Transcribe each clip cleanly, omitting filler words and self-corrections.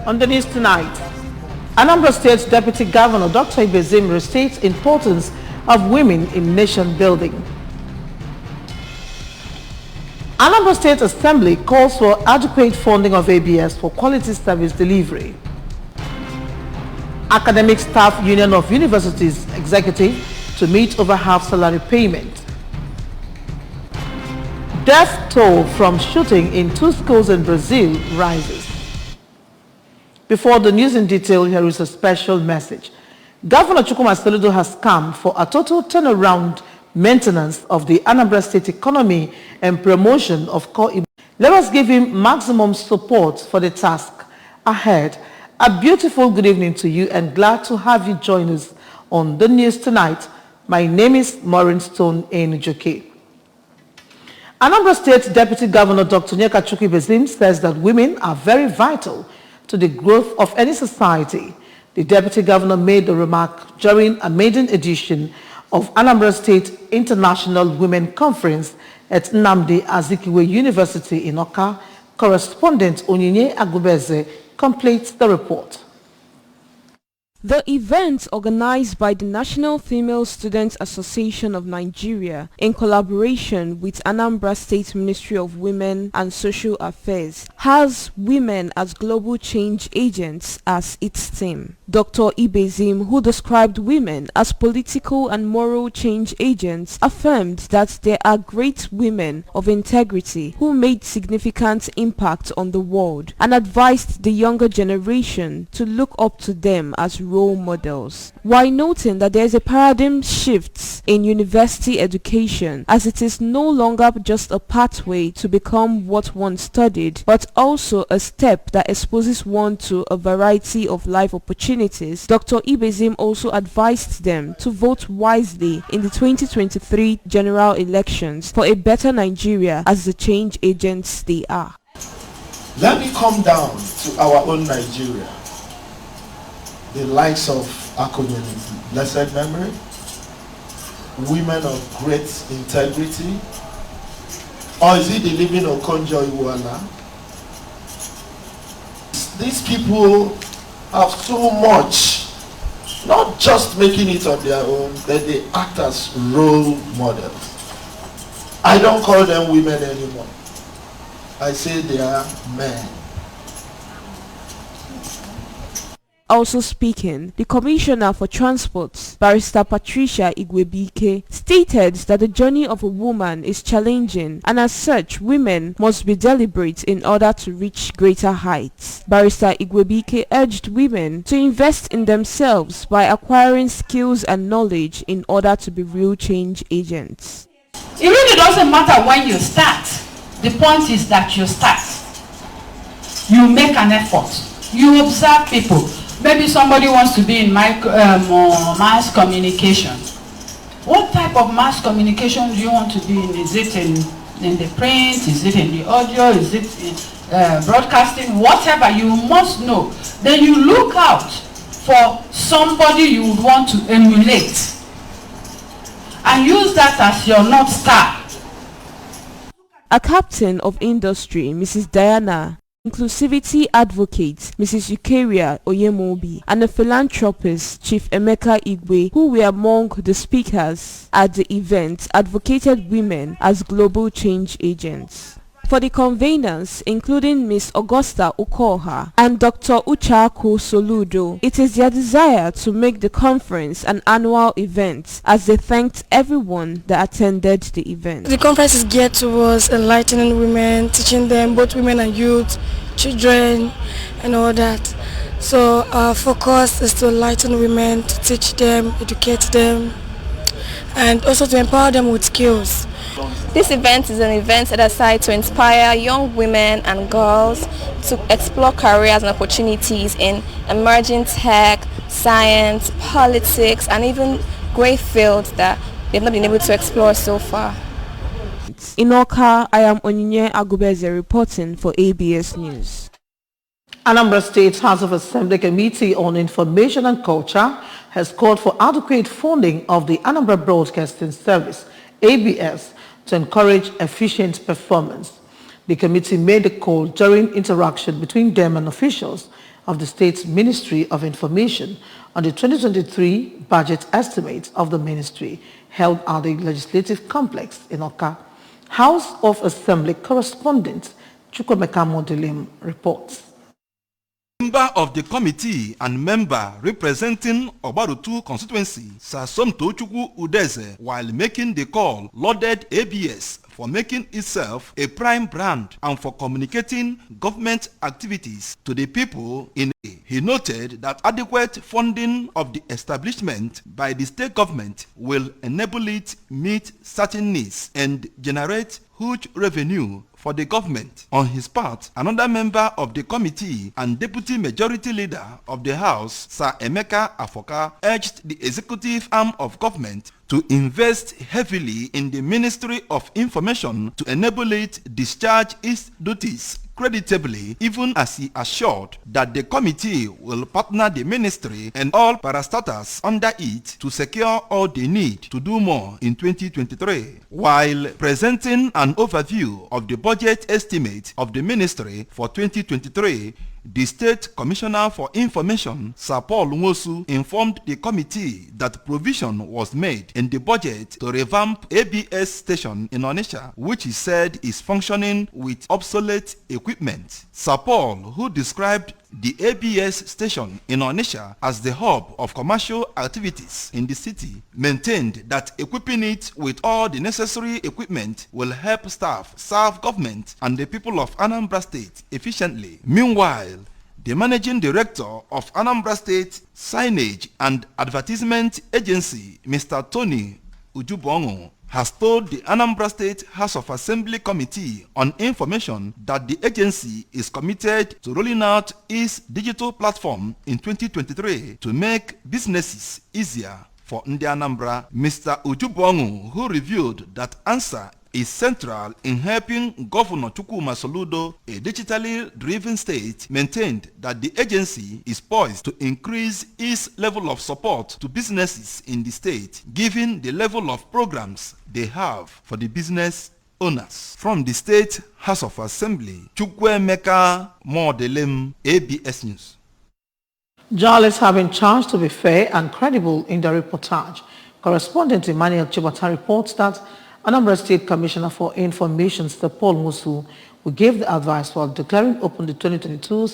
On the news tonight, Anambra State Deputy Governor Dr. Ibezim restates importance of women in nation building. Anambra State Assembly calls for adequate funding of ABS for quality service delivery. Academic Staff Union of Universities Executive to meet over half salary payment. Death toll from shooting in 2 schools in Brazil rises. Before the news in detail, here is a special message. Governor Chukwuma Soludo has come for a total turnaround maintenance of the Anambra State economy and promotion of core. Let us give him maximum support for the task ahead. A beautiful good evening to you and glad to have you join us on the news tonight. My name is Maureen Stone Enujoke. Anambra State Deputy Governor Dr. Nyeka Ibezim says that women are very vital to the growth of any society. The Deputy Governor made the remark during a maiden edition of Anambra State International Women Conference at Nnamdi Azikiwe University in Awka. Correspondent Onyinye Agubeze completes the report. The event, organized by the National Female Students Association of Nigeria in collaboration with Anambra State Ministry of Women and Social Affairs, has women as global change agents as its theme. Dr. Ibezim, who described women as political and moral change agents, affirmed that there are great women of integrity who made significant impact on the world and advised the younger generation to look up to them as role models, while noting that there is a paradigm shift in university education, as it is no longer just a pathway to become what one studied, but also a step that exposes one to a variety of life opportunities. Dr. Ibezim also advised them to vote wisely in the 2023 general elections for a better Nigeria as the change agents they are. Let me come down to our own Nigeria. The likes of Akunyemi, blessed memory, women of great integrity, or is it the living Okonjo Iweala? These people have so much, not just making it on their own, but they act as role models. I don't call them women anymore. I say they are men. Also speaking, the Commissioner for Transport, Barrister Patricia Igwebike, stated that the journey of a woman is challenging, and as such, women must be deliberate in order to reach greater heights. Barrister Igwebike urged women to invest in themselves by acquiring skills and knowledge in order to be real change agents. It really doesn't matter when you start. The point is that you start. You make an effort. You observe people. Maybe somebody wants to be in mass communication. What type of mass communication do you want to be in? Is it in the print? Is it in the audio? Is it in broadcasting? Whatever, you must know. Then you look out for somebody you would want to emulate and use that as your North Star. A captain of industry, Mrs. Diana, inclusivity advocate, Mrs. Eukaria Oyemobi, and a philanthropist, Chief Emeka Igwe, who were among the speakers at the event, advocated women as global change agents. For the conveners, including Ms. Augusta Okoha and Dr. Uchaku Soludo, it is their desire to make the conference an annual event, as they thanked everyone that attended the event. The conference is geared towards enlightening women, teaching them, both women and youth, children, and all that. So our focus is to enlighten women, to teach them, educate them, and also to empower them with skills. This event is an event set aside to inspire young women and girls to explore careers and opportunities in emerging tech, science, politics, and even great fields that they've not been able to explore so far. In Awka, I am Onyinye Agubeze reporting for ABS News. Anambra State House of Assembly Committee on Information and Culture has called for adequate funding of the Anambra Broadcasting Service, ABS, to encourage efficient performance. The committee made the call during interaction between them and officials of the State's Ministry of Information on the 2023 budget estimates of the ministry held at the Legislative Complex in Oka. House of Assembly correspondent Chukwemeka Modelim reports. Member of the committee and member representing Obarutu constituency, Sir Somtochukwu Udeze, while making the call, lauded ABS for making itself a prime brand and for communicating government activities to the people in a. He noted that adequate funding of the establishment by the state government will enable it meet certain needs and generate huge revenue for the government. On his part, another member of the committee and deputy majority leader of the House, Sir Emeka Afoka, urged the executive arm of government to invest heavily in the Ministry of Information to enable it discharge its duties creditably, even as he assured that the committee will partner the ministry and all parastatals under it to secure all they need to do more in 2023. While presenting an overview of the budget estimate of the ministry for 2023, the State Commissioner for Information, Sir Paul Nwosu, informed the committee that provision was made in the budget to revamp ABS station in Onitsha, which he said is functioning with obsolete equipment. Sir Paul, who described the ABS station in Onitsha as the hub of commercial activities in the city, maintained that equipping it with all the necessary equipment will help staff serve government and the people of Anambra State efficiently. Meanwhile, the managing director of Anambra State Signage and Advertisement Agency, Mr. Tony Ujubongo, has told the Anambra State House of Assembly Committee on Information that the agency is committed to rolling out its digital platform in 2023 to make businesses easier for Ndi Anambra. Mr. Ujubongo, who revealed that ANSA is central in helping Governor Chukwuma Soludo, a digitally driven state, maintained that the agency is poised to increase its level of support to businesses in the state, given the level of programs they have for the business owners. From the State House of Assembly, Chukwemeka Modelim, ABS News. Journalists have been charged to be fair and credible in the reportage. Correspondent Emmanuel Chibata reports that Anambra State Commissioner for Information, Sir Paul Nwosu, who gave the advice while declaring open the 2022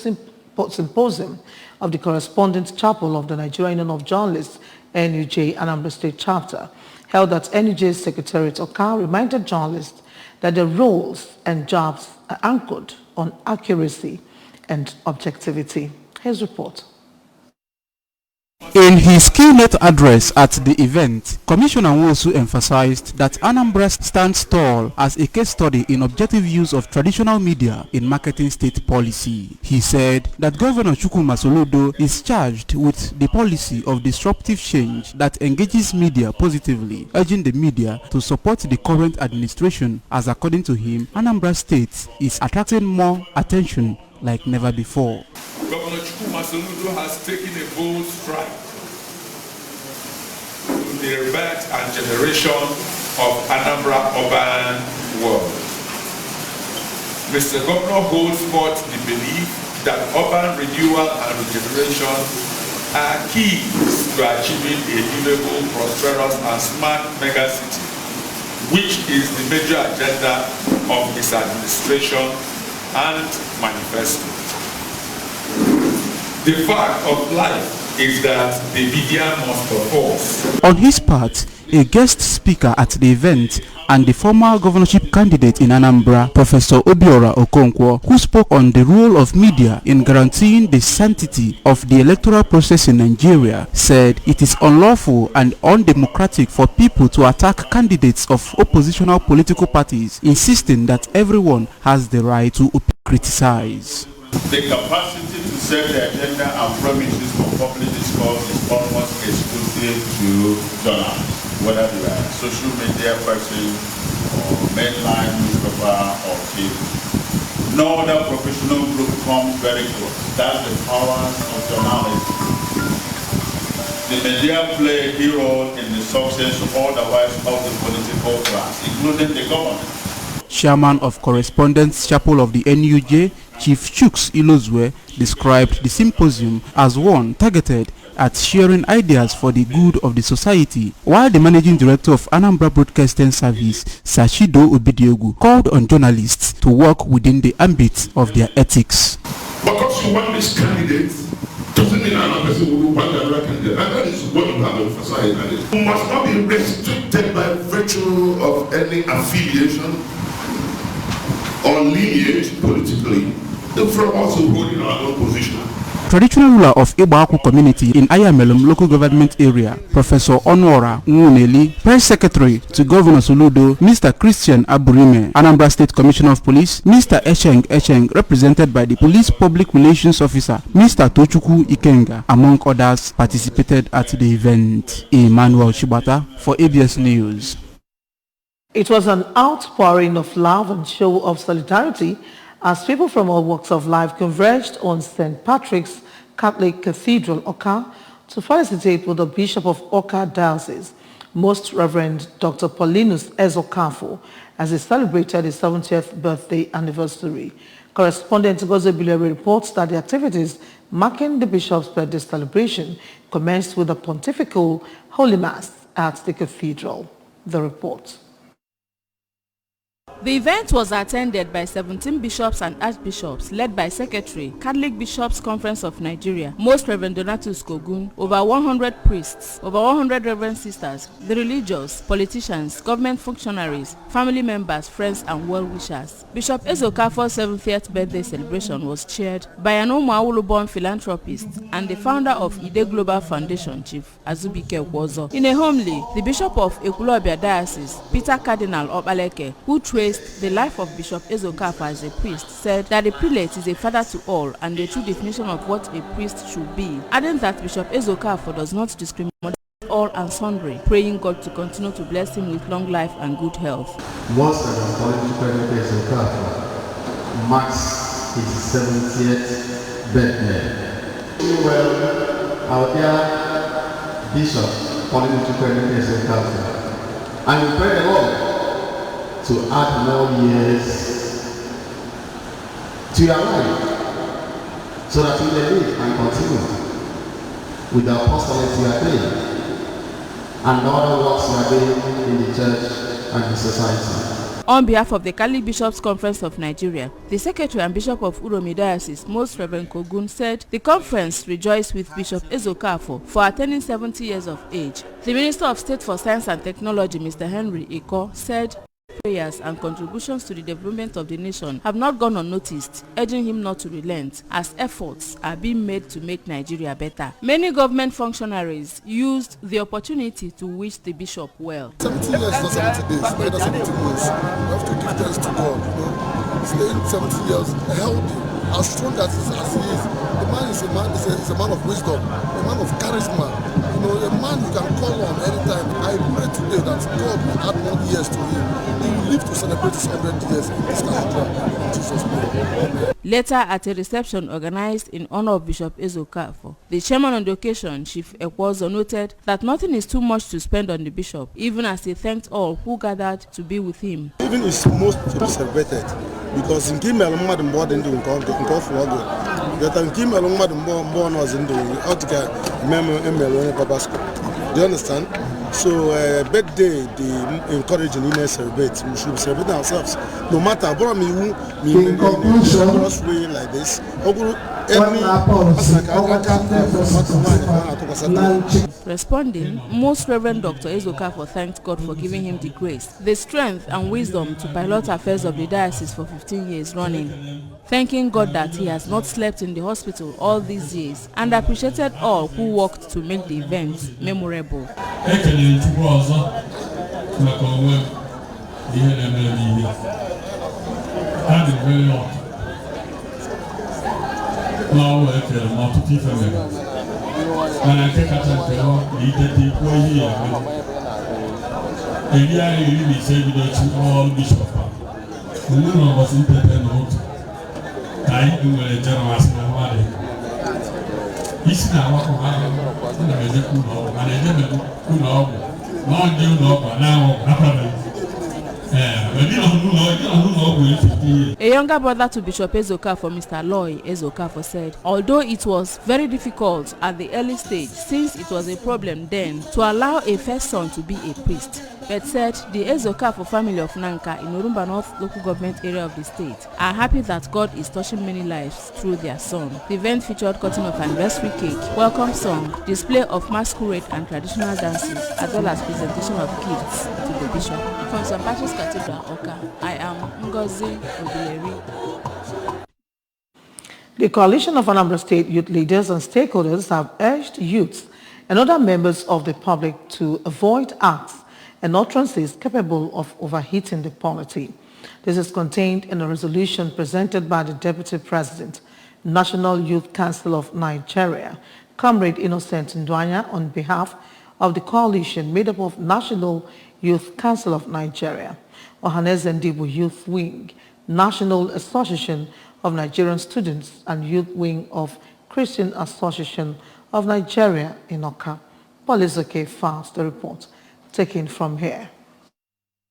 symposium of the Correspondence Chapel of the Nigerian Union of Journalists, NUJ, Anambra State Chapter, held at NUJ's Secretariat Oka, reminded journalists that their roles and jobs are anchored on accuracy and objectivity. His report. In his keynote address at the event, Commissioner Nwosu emphasized that Anambra stands tall as a case study in objective use of traditional media in marketing state policy. He said that Governor Chukwuma Soludo is charged with the policy of disruptive change that engages media positively, urging the media to support the current administration as, according to him, Anambra State is attracting more attention like never before. Governor Chukwuma Soludo has taken a bold stride to the rebirth and generation of Anambra urban world. Mr. Governor holds forth the belief that urban renewal and regeneration are keys to achieving a livable, prosperous, and smart megacity, which is the major agenda of his administration and manifesto. The fact of life is that the media must perform. On his part, a guest speaker at the event and the former governorship candidate in Anambra, Professor Obiora Okonkwo, who spoke on the role of media in guaranteeing the sanctity of the electoral process in Nigeria, said it is unlawful and undemocratic for people to attack candidates of oppositional political parties, insisting that everyone has the right to criticize. The capacity to set the agenda and promises for public discourse is almost exclusive to journalists, whether they are social media person or mainline newspaper or TV. No other professional group comes very close. That's the power of journalism. The media play a key role in the success of otherwise of the political class, including the government. Chairman of Correspondence Chapel of the NUJ, Chief Chuks Ilozwe, described the symposium as one targeted at sharing ideas for the good of the society, while the managing director of Anambra Broadcasting Service, Sashido Obidiogu, called on journalists to work within the ambit of their ethics. Because you want this candidate doesn't mean another person will want the other candidate. And that is what you have emphasized. You must not be restricted by virtue of any affiliation or lineage politically. From also holding our own position. Traditional ruler of Igbo community in Ayamelum local government area, Professor Onwora Nwuneli, Press Secretary to Governor Soludo, Mr. Christian Aburime, Anambra State Commissioner of Police, Mr. Echeng, represented by the Police Public Relations Officer, Mr. Tochukwu Ikenga, among others, participated at the event. Emmanuel Shibata for ABS News. It was an outpouring of love and show of solidarity as people from all walks of life converged on St. Patrick's Catholic Cathedral, Oka, to felicitate with the Bishop of Oka Diocese, Most Reverend Dr. Paulinus Ezokafo, as he celebrated his 70th birthday anniversary. Correspondent Gozo Bilere reports that the activities marking the Bishop's birthday celebration commenced with a pontifical Holy Mass at the cathedral. The report. The event was attended by 17 bishops and archbishops, led by Secretary, Catholic Bishops Conference of Nigeria, Most Reverend Donatus Kogun, over 100 priests, over 100 reverend sisters, the religious, politicians, government functionaries, family members, friends, and well-wishers. Bishop Ezokafo's 70th birthday celebration was chaired by an Umuawulu-born philanthropist and the founder of Ide Global Foundation, Chief Azubike Wozo. In a homily, the Bishop of Ekulobia Diocese, Peter Cardinal Obaleke, who traced the life of Bishop Ezokafo as a priest, said that the prelate is a father to all and the true definition of what a priest should be, adding that Bishop Ezokafo does not discriminate all and sundry, praying God to continue to bless him with long life and good health. Most Reverend Ezokafo marks his 70th birthday. Well, our dear Bishop Ezokafo, and we pray the Lord to add more years to your life, so that you may live and continue with the apostolate you are doing and other works you are doing in the church and the society. On behalf of the Catholic Bishops Conference of Nigeria, the Secretary and Bishop of Uromi Diocese, Most Reverend Kogun, said the conference rejoiced with Bishop Ezokafo for attaining 70 years of age. The Minister of State for Science and Technology, Mr. Henry Iko, said prayers and contributions to the development of the nation have not gone unnoticed, urging him not to relent as efforts are being made to make Nigeria better. Many government functionaries used the opportunity to wish the bishop well. 70 years, not 70 days, neither 70 years. We have to give thanks to God. Staying 70 years healthy, as strong as he is. The man is a man of wisdom, a man of charisma. A man you can call on anytime. I pray today that God will add more years to him. He will live to celebrate his 100 years in this cathedral. In Jesus' name. Later, at a reception organized in honor of Bishop Ezokafo, the chairman on the occasion, Chief Ekwozo, noted that nothing is too much to spend on the bishop, even as he thanked all who gathered to be with him. Even is most to be celebrated because in Kimel Mad more than doing God. That I'm Kimel Mad more than doing Otica Memo Emel Babasco. Do you understand? So birthday, the encouraging in celebrate. We should celebrate ourselves. No matter what in conclusion, way like this. Responding, Most Reverend Dr. Ezokafo thanked God for giving him the grace, the strength and wisdom to pilot affairs of the diocese for 15 years running, thanking God that he has not slept in the hospital all these years and appreciated all who worked to make the event memorable. A younger brother to Bishop Ezokafo, Mr. Loy Ezokafo, said, although it was very difficult at the early stage, since it was a problem then, to allow a first son to be a priest, but said the Ezokafo family of Nanka in Orumba North local government area of the state are happy that God is touching many lives through their son. The event featured cutting of anniversary cake, welcome song, display of masquerade and traditional dances, as well as presentation of gifts to the bishop. From St. Patrick's Cathedral, Oka, I am Ngozi Obileri. The Coalition of Anambra State youth leaders and stakeholders have urged youths and other members of the public to avoid acts and utterances capable of overheating the polity. This is contained in a resolution presented by the Deputy President, National Youth Council of Nigeria, Comrade Innocent Ndwanya, on behalf of the coalition made up of National Youth Council of Nigeria, Ohaneze Ndigbo Youth Wing, National Association of Nigerian Students, and Youth Wing of Christian Association of Nigeria in Oka. Polizoke files the report taken from here.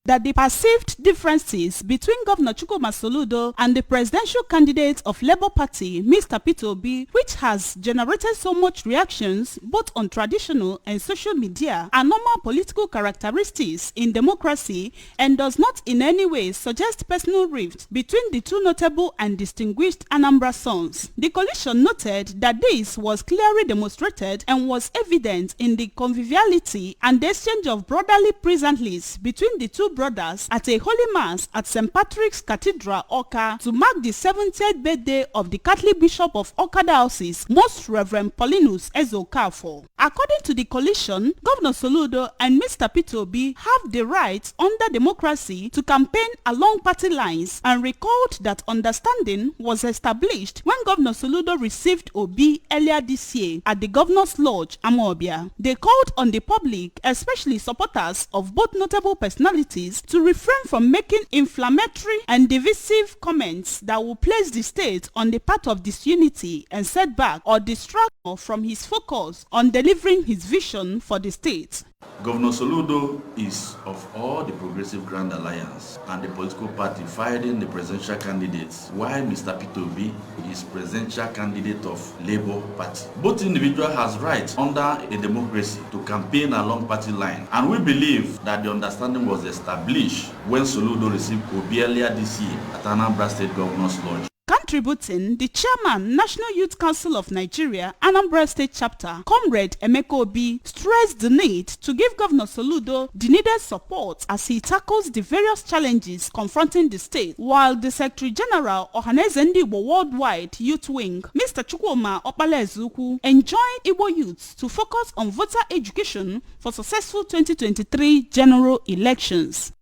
That the perceived differences between Governor Chukwuma Soludo and the presidential candidate of Labour Party, Mr. Peter Obi, which has generated so much reactions both on traditional and social media, are normal political characteristics in democracy and does not in any way suggest personal rift between the two notable and distinguished Anambra sons. The coalition noted that this was clearly demonstrated and was evident in the conviviality and the exchange of brotherly pleasantries between the two brothers at a holy mass at St. Patrick's Cathedral, Oka, to mark the 70th birthday of the Catholic Bishop of Oka Diocese, Most Reverend Paulinus Ezokafo. According to the coalition, Governor Soludo and Mr. Peter Obi have the right under democracy to campaign along party lines and recalled that understanding was established when Governor Soludo received Obi earlier this year at the Governor's Lodge, Amobia. They called on the public, especially supporters of both notable personalities, to refrain from making inflammatory and divisive comments that will place the state on the path of disunity and setback or distract from his focus on delivering his vision for the state. Governor Soludo is of all the Progressive Grand Alliance and the political party fighting the presidential candidates, while Mr. Peter Obi is presidential candidate of Labour Party. Both individuals has rights under a democracy to campaign along party line, and we believe that the understanding was established when Soludo received Obi earlier this year at Anambra State Governor's Lodge. Contributing, the chairman, National Youth Council of Nigeria, Anambra State Chapter, Comrade Emeka Obi, stressed the need to give Governor Soludo the needed support as he tackles the various challenges confronting the state, while the Secretary General Ohaneze Ndigbo Worldwide Youth Wing, Mr. Chukwuma Opala Ezuku, enjoined Igbo youths to focus on voter education for successful 2023 general elections.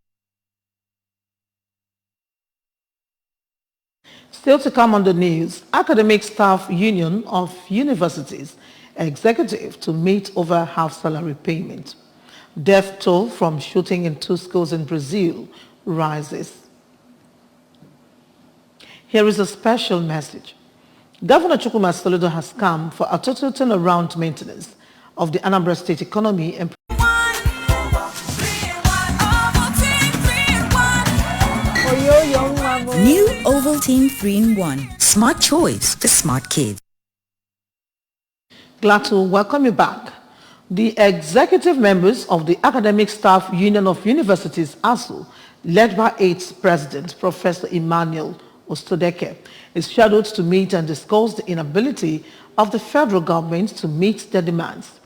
Still to come on the news, Academic Staff Union of Universities executive to meet over half salary payment. Death toll from shooting in 2 schools in Brazil rises. Here is a special message. Governor Chukwuma Soludo has come for a total turnaround maintenance of the Anambra State economy and New Ovaltine 3-in-1. Smart choice for smart kids. Glad to welcome you back. The executive members of the Academic Staff Union of Universities, ASU, led by its president, Professor Emmanuel Ostodeke, is scheduled to meet and discuss the inability of the federal government to meet their demands.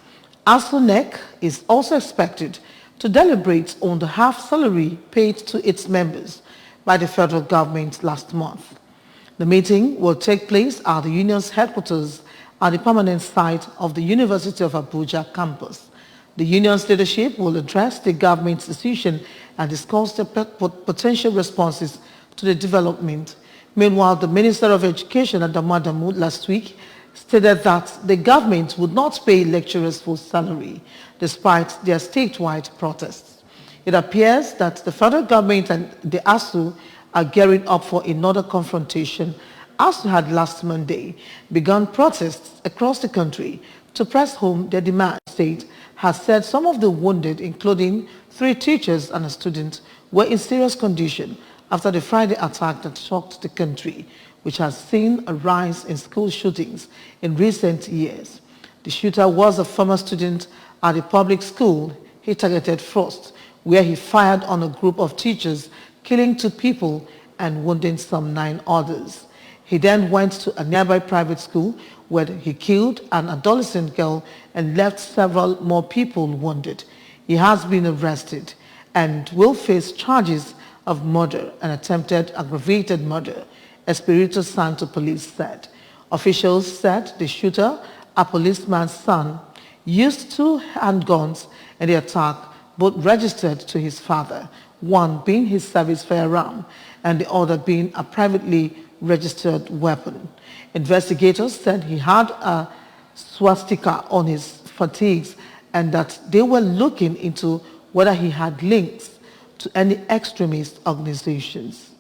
ASU-NEC is also expected to deliberate on the half salary paid to its members by the federal government last month. The meeting will take place at the union's headquarters at the permanent site of the University of Abuja campus. The union's leadership will address the government's decision and discuss the potential responses to the development. Meanwhile, the Minister of Education, Adamu Adamu, last week stated that the government would not pay lecturers full salary despite their statewide protests. It appears that the federal government and the ASU are gearing up for another confrontation. ASU had last Monday begun protests across the country to press home their demand. The state has said some of the wounded, including 3 teachers and a student, were in serious condition after the Friday attack that shocked the country, which has seen a rise in school shootings in recent years. The shooter was a former student at a public school he targeted first, where he fired on a group of teachers, killing 2 people and wounding some 9 others. He then went to a nearby private school where he killed an adolescent girl and left several more people wounded. He has been arrested and will face charges of murder and attempted aggravated murder, Espiritu Santo police said. Officials said the shooter, a policeman's son, used 2 handguns in the attack, both registered to his father, one being his service firearm and the other being a privately registered weapon. Investigators said he had a swastika on his fatigues and that they were looking into whether he had links to any extremist organizations.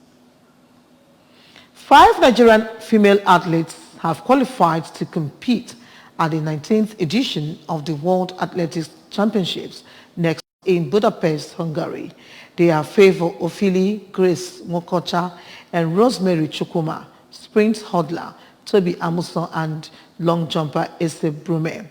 5 Nigerian female athletes have qualified to compete at the 19th edition of the World Athletics Championships next in Budapest, Hungary. They are Favor Ofili, Grace Mokocha, and Rosemary Chukuma, sprint hurdler Toby Amuson, and long jumper Ese Brume.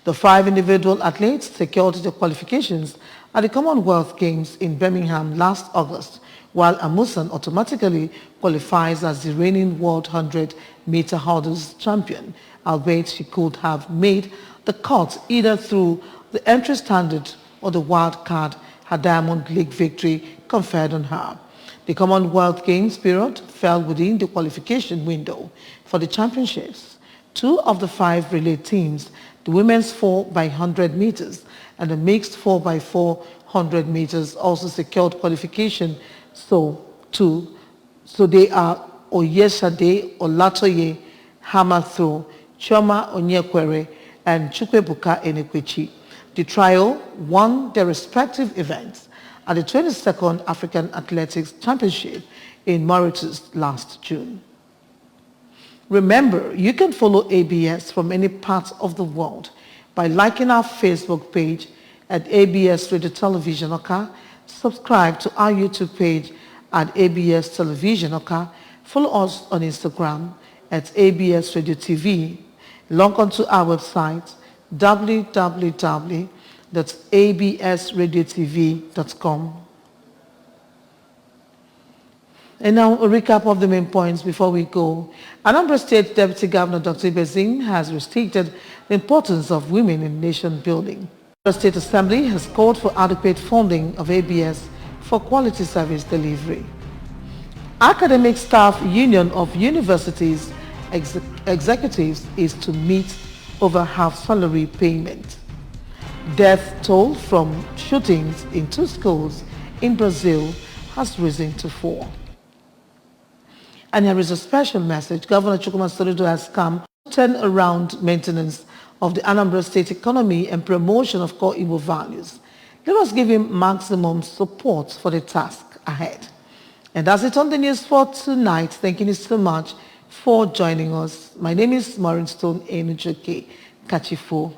The 5 individual athletes secured the qualifications at the Commonwealth Games in Birmingham last August, while Amuson automatically qualifies as the reigning World 100-meter hurdles champion, albeit she could have made the cut either through the entry standard or the wild card her Diamond League victory conferred on her. The Commonwealth Games period fell within the qualification window for the championships. 2 of the 5 relay teams, the women's 4x100 meters and the mixed 4x400 meters, also secured qualification. So they are Oyeshade Olatoye hammer throw, Chioma Onyekwere, and Chukwebuka Enekwechi. The trio won their respective events at the 22nd African Athletics Championship in Mauritius last June. Remember, you can follow ABS from any part of the world by liking our Facebook page at ABS Radio Television Oka, subscribe to our YouTube page at ABS Television Oka, follow us on Instagram at ABS Radio TV, log on to our website www.absradiotv.com. And now a recap of the main points before we go. Anambra State Deputy Governor Dr. Ibezim has restated the importance of women in nation building. The State Assembly has called for adequate funding of ABS for quality service delivery. Academic Staff Union of Universities Executives is to meet over half salary payment. Death toll from shootings in 2 schools in Brazil has risen to 4. And here is a special message. Governor Chukwuma Soludo has come to turn around maintenance of the Anambra State economy and promotion of core Igbo values. Let us give him maximum support for the task ahead. And that's it on the news for tonight. Thank you so much for joining us. My name is Maureen Stone Enujoke Kachifo.